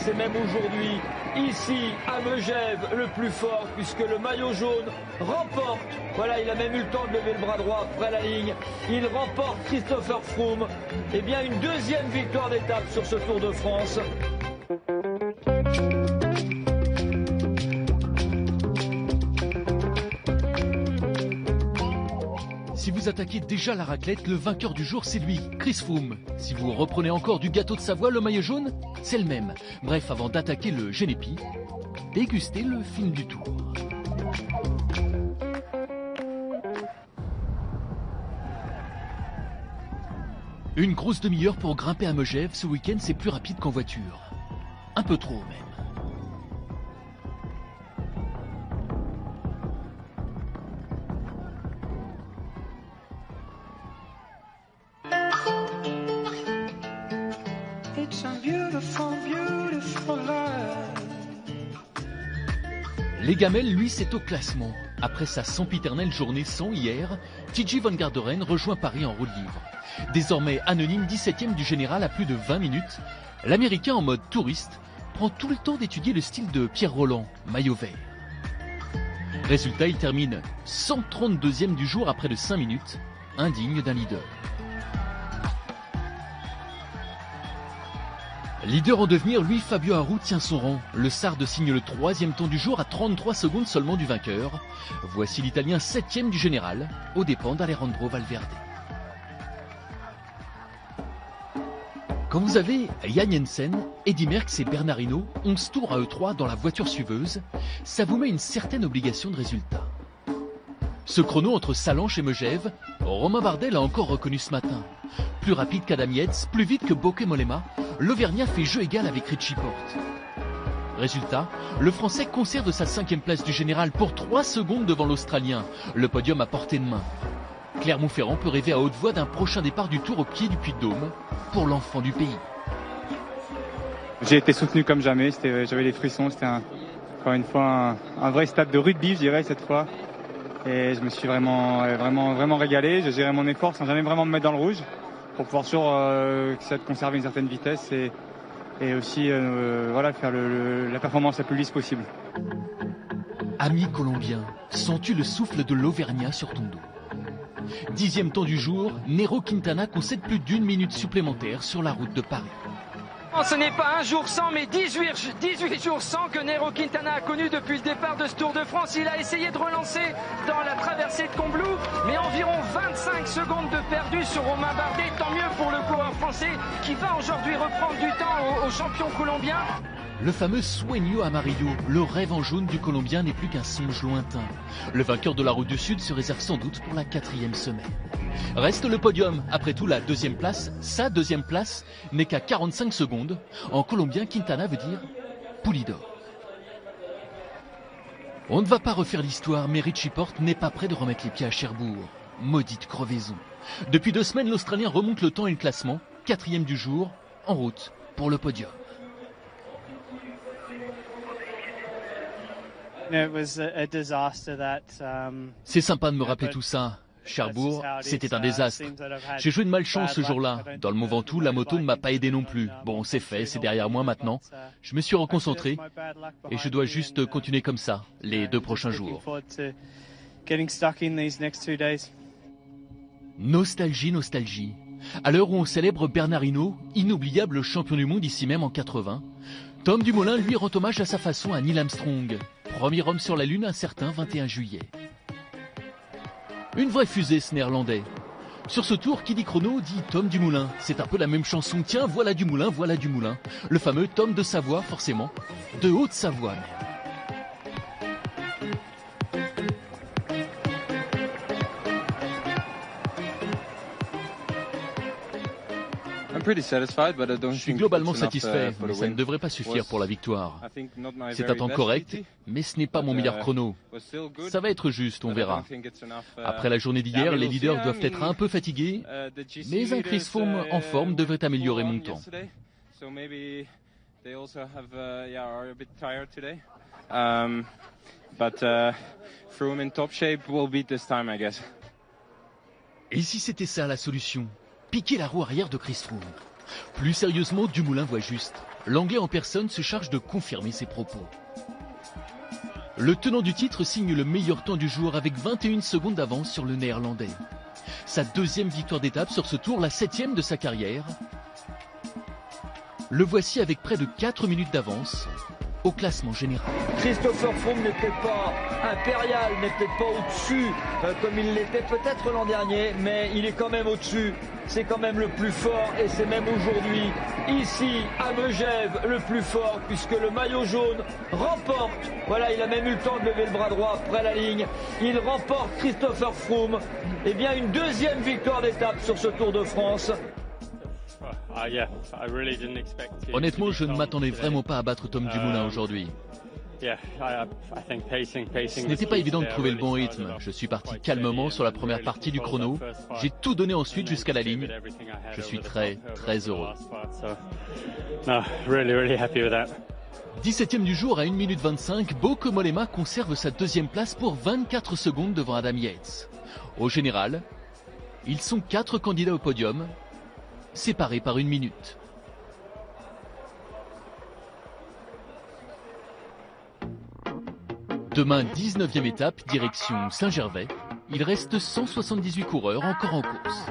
c'est même aujourd'hui, ici, à Megève, le plus fort, puisque le maillot jaune remporte. Voilà, il a même eu le temps de lever le bras droit après la ligne. Il remporte, Christopher Froome, eh bien une deuxième victoire d'étape sur ce Tour de France. Si vous attaquez déjà la raclette, le vainqueur du jour, c'est lui, Chris Froome. Si vous reprenez encore du gâteau de Savoie, le maillot jaune, c'est le même. Bref, avant d'attaquer le Genépi, dégustez le film du Tour. Une grosse demi-heure pour grimper à Megève, ce week-end, c'est plus rapide qu'en voiture. Un peu trop même. Les Gamelles, lui, c'est au classement. Après sa sempiternelle journée sans hier, TJ Van Garderen rejoint Paris en roue libre. Désormais anonyme 17e du général à plus de 20 minutes, l'Américain en mode touriste prend tout le temps d'étudier le style de Pierre Rolland, maillot vert. Résultat, il termine 132e du jour à près de 5 minutes, indigne d'un leader. Leader en devenir, lui, Fabio Aru tient son rang. Le Sarde signe le 3e temps du jour à 33 secondes seulement du vainqueur. Voici l'Italien 7e du général, aux dépens d'Alejandro Valverde. Quand vous avez Jan Jensen, Eddy Merckx et Bernard Hinault, 11 tours à E3 dans la voiture suiveuse, ça vous met une certaine obligation de résultat. Ce chrono entre Sallanches et Megève, Romain Bardet l'a encore reconnu ce matin. Plus rapide qu'Adam Yates, plus vite que Bauke Mollema, l'Auvergnat fait jeu égal avec Richie Porte. Résultat, le Français conserve sa 5e place du général pour 3 secondes devant l'Australien, le podium à portée de main. Clermont-Ferrand peut rêver à haute voix d'un prochain départ du Tour au pied du Puy-de-Dôme pour l'enfant du pays. J'ai été soutenu comme jamais, j'avais des frissons, c'était encore une fois un vrai stade de rugby, je dirais, cette fois. Et je me suis vraiment régalé, j'ai géré mon effort sans jamais vraiment me mettre dans le rouge pour pouvoir toujours conserver une certaine vitesse et aussi voilà, faire la performance la plus lisse possible. Ami colombien, sens-tu le souffle de l'Auvergnat sur ton dos? 10e temps du jour, Nairo Quintana concède plus d'1 minute supplémentaire sur la route de Paris. Ce n'est pas un jour sans, mais 18 jours sans que Nairo Quintana a connu depuis le départ de ce Tour de France. Il a essayé de relancer dans la traversée de Combloux, mais environ 25 secondes de perdu sur Romain Bardet. Tant mieux pour le coureur français qui va aujourd'hui reprendre du temps au champion colombien. Le fameux Sueño Amarillo, le rêve en jaune du Colombien n'est plus qu'un songe lointain. Le vainqueur de la Route du Sud se réserve sans doute pour la 4e semaine. Reste le podium. Après tout, la 2e place, sa 2e place, n'est qu'à 45 secondes. En colombien, Quintana veut dire Pulidor. On ne va pas refaire l'histoire, mais Richie Porte n'est pas prêt de remettre les pieds à Cherbourg. Maudite crevaison. Depuis 2 semaines, l'Australien remonte le temps et le classement, 4e du jour, en route pour le podium. C'est sympa de me rappeler tout ça. Cherbourg, c'était un désastre. J'ai joué de malchance ce jour-là. Dans le Mont Ventoux, la moto ne m'a pas aidé non plus. Bon, c'est fait, c'est derrière moi maintenant. Je me suis reconcentré et je dois juste continuer comme ça les 2 prochains jours. Nostalgie, nostalgie. À l'heure où on célèbre Bernard Hinault, inoubliable champion du monde ici même en 80, Tom Dumoulin lui rend hommage à sa façon à Neil Armstrong, premier homme sur la Lune un certain 21 juillet. Une vraie fusée ce néerlandais. Sur ce tour, qui dit chrono dit Tom Dumoulin. C'est un peu la même chanson. Tiens, voilà Dumoulin, voilà Dumoulin. Le fameux Tom de Savoie, forcément. De Haute-Savoie même. Je suis globalement satisfait, mais ça ne devrait pas suffire pour la victoire. C'est un temps correct, mais ce n'est pas mon meilleur chrono. Ça va être juste, on verra. Après la journée d'hier, les leaders doivent être un peu fatigués, mais un Chris Froome en forme devrait améliorer mon temps. Et si c'était ça la solution? Piquer la roue arrière de Chris Froome. Plus sérieusement, Dumoulin voit juste. l'Anglais en personne se charge de confirmer ses propos. Le tenant du titre signe le meilleur temps du jour avec 21 secondes d'avance sur le Néerlandais. Sa deuxième victoire d'étape sur ce tour, la 7e de sa carrière. Le voici avec près de 4 minutes d'avance au classement général. Christopher Froome n'est peut-être pas impérial, n'est peut-être pas au-dessus comme il l'était peut-être l'an dernier, mais il est quand même au-dessus. C'est quand même le plus fort et c'est même aujourd'hui, ici à Megève, le plus fort puisque le maillot jaune remporte. Voilà, il a même eu le temps de lever le bras droit après la ligne. Il remporte Christopher Froome. Eh bien, une deuxième victoire d'étape sur ce Tour de France. Honnêtement, je ne m'attendais vraiment pas à battre Tom Dumoulin aujourd'hui. Ce n'était pas évident de trouver le bon rythme. Je suis parti calmement sur la première partie du chrono. J'ai tout donné ensuite jusqu'à la ligne. Je suis très heureux. 17e du jour à 1 minute 25, Bauke Mollema conserve sa deuxième place pour 24 secondes devant Adam Yates. Au général, ils sont 4 candidats au podium, séparés par 1 minute. Demain, 19e étape, direction Saint-Gervais. Il reste 178 coureurs encore en course.